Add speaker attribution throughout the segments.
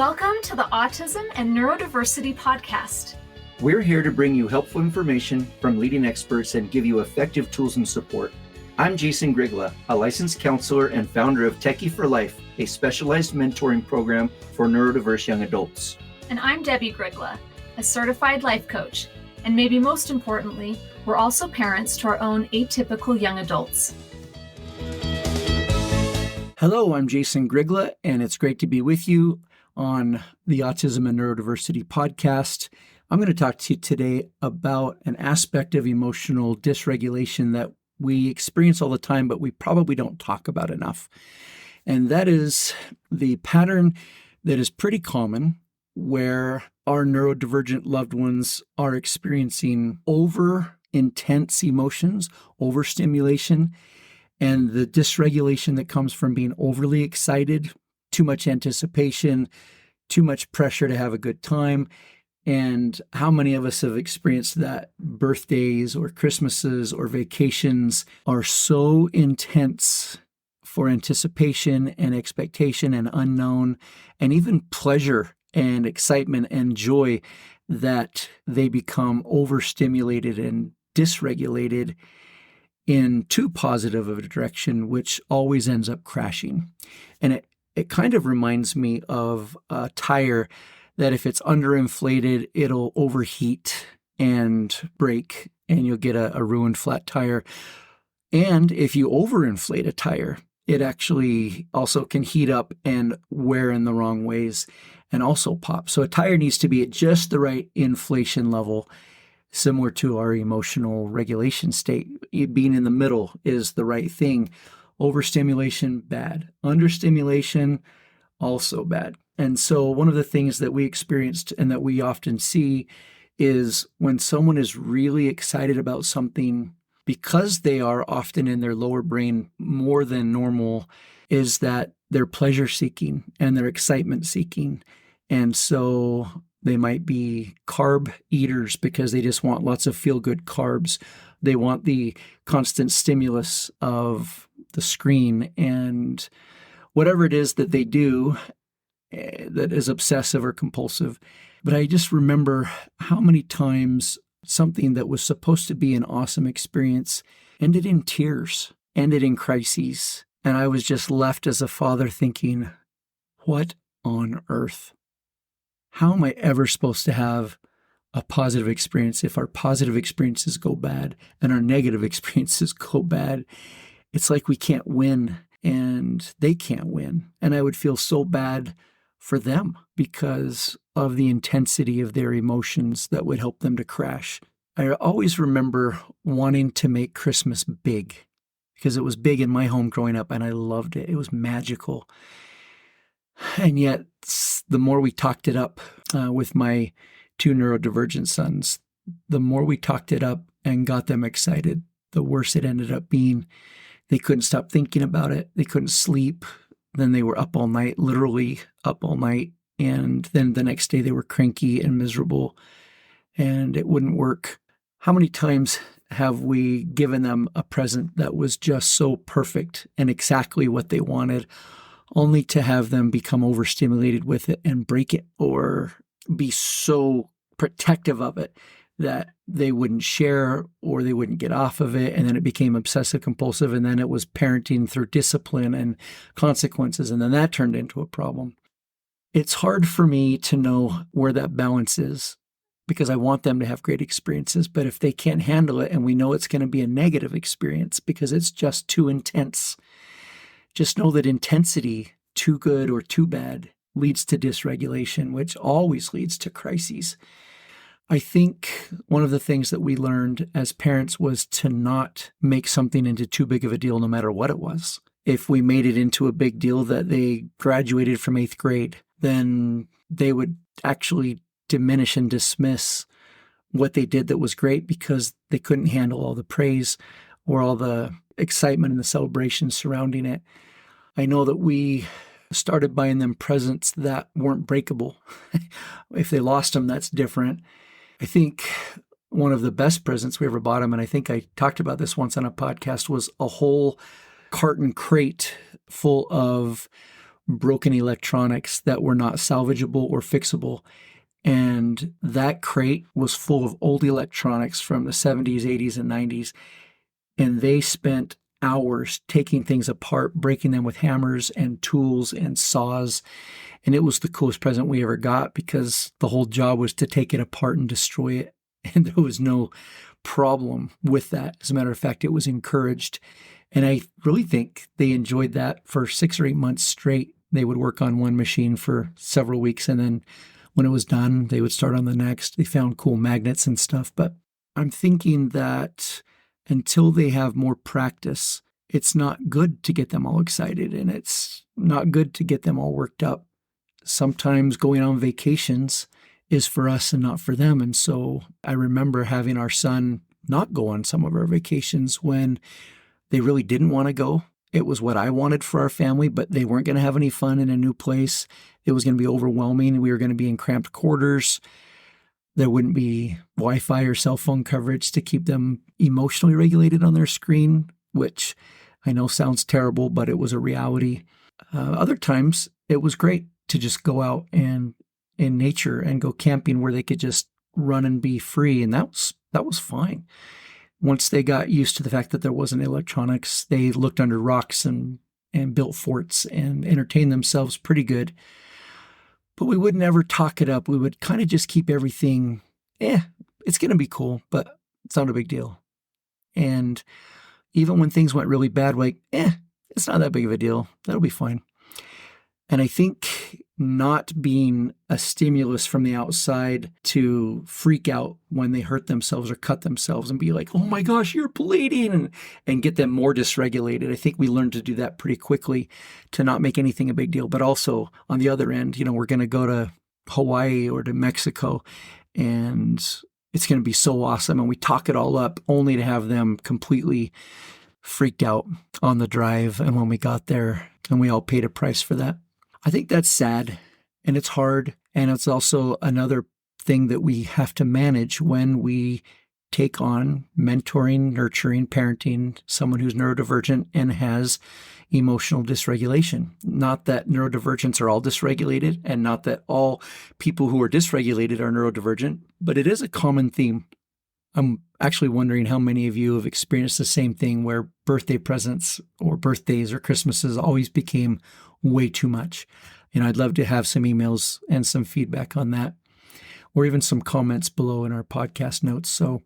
Speaker 1: Welcome to the Autism and Neurodiversity podcast.
Speaker 2: We're here to bring you helpful information from leading experts and give you effective tools and support. I'm Jason Grigla, a licensed counselor and founder of Techie for Life, a specialized mentoring program for neurodiverse young adults.
Speaker 1: And I'm Debbie Grigla, a certified life coach. And maybe most importantly, we're also parents to our own atypical young adults.
Speaker 2: Hello, I'm Jason Grigla, and it's great to be with you on the Autism and Neurodiversity podcast. I'm going to talk to you today about an aspect of emotional dysregulation that we experience all the time, but we probably don't talk about enough. And that is the pattern that is pretty common where our neurodivergent loved ones are experiencing over intense emotions, overstimulation, and the dysregulation that comes from being overly excited, too much anticipation, too much pressure to have a good time. And how many of us have experienced that birthdays or Christmases or vacations are so intense for anticipation and expectation and unknown and even pleasure and excitement and joy that they become overstimulated and dysregulated in too positive of a direction, which always ends up crashing. And it kind of reminds me of a tire that if it's underinflated, it'll overheat and break, and you'll get a ruined flat tire. And if you overinflate a tire, it actually also can heat up and wear in the wrong ways and also pop. So a tire needs to be at just the right inflation level, similar to our emotional regulation state. Being in the middle is the right thing. Overstimulation, bad. Understimulation, also bad. And so one of the things that we experienced and that we often see is when someone is really excited about something, because they are often in their lower brain more than normal, is that they're pleasure seeking and they're excitement seeking. And so they might be carb eaters because they just want lots of feel-good carbs. They want the constant stimulus of the screen and whatever it is that they do that is obsessive or compulsive. But I just remember how many times something that was supposed to be an awesome experience ended in tears, ended in crises. And I was just left as a father thinking, what on earth? How am I ever supposed to have a positive experience if our positive experiences go bad and our negative experiences go bad? It's like we can't win and they can't win. And I would feel so bad for them because of the intensity of their emotions that would help them to crash. I always remember wanting to make Christmas big because it was big in my home growing up and I loved it. It was magical. And yet, the more we talked it up with my two neurodivergent sons, the more we talked it up and got them excited, the worse it ended up being. They couldn't stop thinking about it. They couldn't sleep. Then they were up all night, literally up all night. And then the next day they were cranky and miserable and it wouldn't work. How many times have we given them a present that was just so perfect and exactly what they wanted, only to have them become overstimulated with it and break it or be so protective of it that they wouldn't share or they wouldn't get off of it. And then it became obsessive compulsive. And then it was parenting through discipline and consequences. And then that turned into a problem. It's hard for me to know where that balance is because I want them to have great experiences. But if they can't handle it and we know it's going to be a negative experience because it's just too intense, just know that intensity, too good or too bad, leads to dysregulation, which always leads to crises. I think one of the things that we learned as parents was to not make something into too big of a deal no matter what it was. If we made it into a big deal that they graduated from 8th grade, then they would actually diminish and dismiss what they did that was great because they couldn't handle all the praise or all the excitement and the celebration surrounding it. I know that we started buying them presents that weren't breakable. If they lost them, that's different. I think one of the best presents we ever bought them, and I think I talked about this once on a podcast, was a whole carton crate full of broken electronics that were not salvageable or fixable. And that crate was full of old electronics from the 70s, 80s, and 90s. And they spent hours taking things apart, breaking them with hammers and tools and saws. And it was the coolest present we ever got because the whole job was to take it apart and destroy it. And there was no problem with that. As a matter of fact, it was encouraged. And I really think they enjoyed that for 6 or 8 months straight. They would work on one machine for several weeks, and then when it was done, they would start on the next. They found cool magnets and stuff. But I'm thinking that until they have more practice, it's not good to get them all excited, and it's not good to get them all worked up. Sometimes going on vacations is for us and not for them. And so I remember having our son not go on some of our vacations when they really didn't want to go. It was what I wanted for our family, but they weren't going to have any fun in a new place. It was going to be overwhelming. We were going to be in cramped quarters. There wouldn't be Wi-Fi or cell phone coverage to keep them emotionally regulated on their screen, which I know sounds terrible, but it was a reality. Other times, it was great to just go out and in nature and go camping where they could just run and be free, and that was fine. Once they got used to the fact that there wasn't electronics, they looked under rocks and built forts and entertained themselves pretty good. But we would never talk it up. We would kind of just keep everything, it's going to be cool, but it's not a big deal. And even when things went really bad, like, it's not that big of a deal. That'll be fine. And I think not being a stimulus from the outside to freak out when they hurt themselves or cut themselves and be like, oh my gosh, you're bleeding, and get them more dysregulated. I think we learned to do that pretty quickly, to not make anything a big deal. But also on the other end, we're going to go to Hawaii or to Mexico, and it's going to be so awesome. And we talk it all up only to have them completely freaked out on the drive. And when we got there, and we all paid a price for that. I think that's sad, and it's hard, and it's also another thing that we have to manage when we take on mentoring, nurturing, parenting someone who's neurodivergent and has emotional dysregulation. Not that neurodivergents are all dysregulated, and not that all people who are dysregulated are neurodivergent, but it is a common theme. I'm actually wondering how many of you have experienced the same thing where birthday presents or birthdays or Christmases always became way too much. I'd love to have some emails and some feedback on that, or even some comments below in our podcast notes. So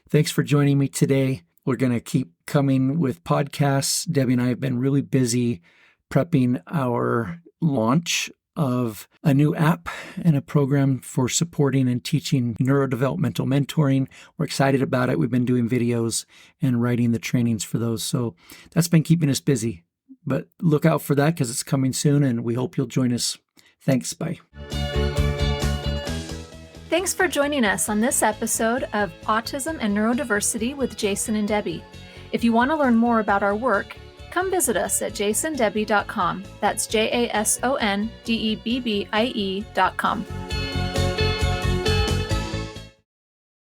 Speaker 2: thanks for joining me today. We're going to keep coming with podcasts. Debbie and I have been really busy prepping our launch of a new app and a program for supporting and teaching neurodevelopmental mentoring. We're excited about it. We've been doing videos and writing the trainings for those. So that's been keeping us busy. But look out for that because it's coming soon, and we hope you'll join us. Thanks. Bye.
Speaker 1: Thanks for joining us on this episode of Autism and Neurodiversity with Jason and Debbie. If you want to learn more about our work, come visit us at jasondebbie.com. That's JASONDEBBIE.com.